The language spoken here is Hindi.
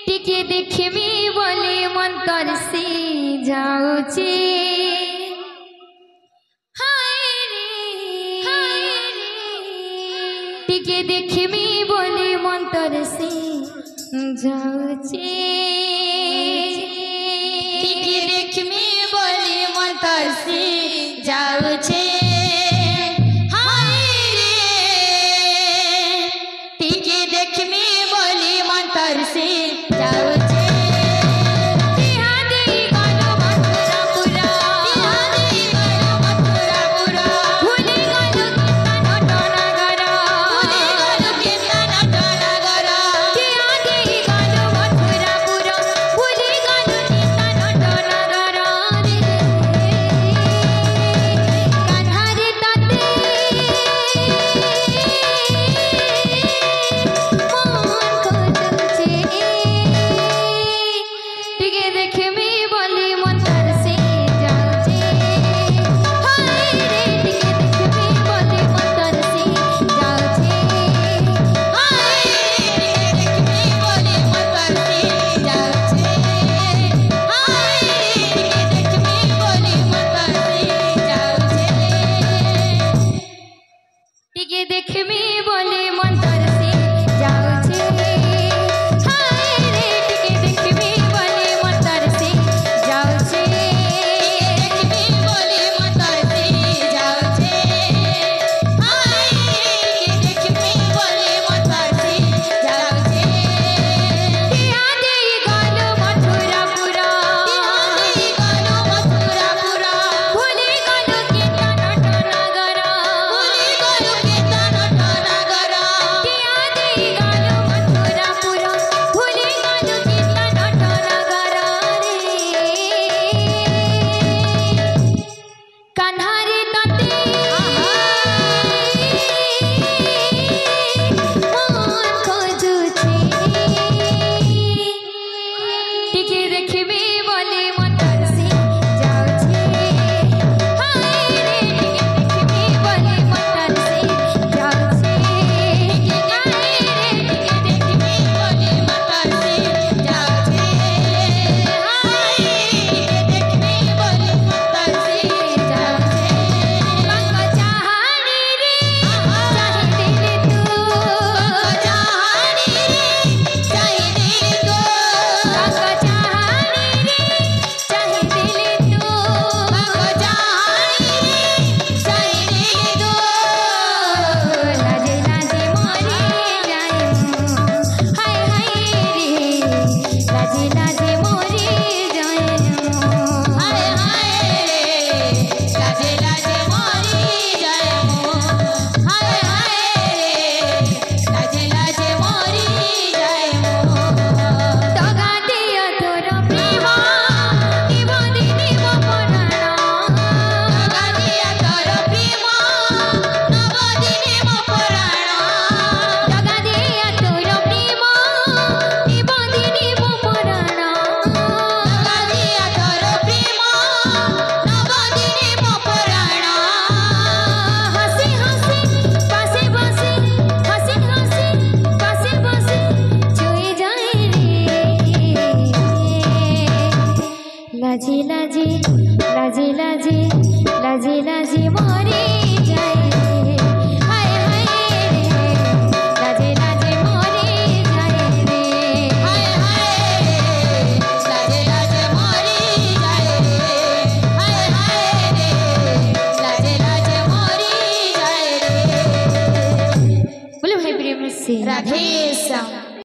टिके देखबी बोले मन तरसी जाऊची टिके देखबी बोले मन तरसी जाऊची टिके देखबी बोले मन तरसी जाऊची टिके देखबी बोले मन तरसी जाऊची लाजी लाजी लाजी लाजी लाजी लाजी मोरी जाए रे हाय हाय लाजी लाजी मोरी जाए रे हाय हाय लाजी लाजी मोरी जाए रे हाय हाय लाजी लाजी मोरी जाए रे। बोले भाई प्रेम से राधे श्याम।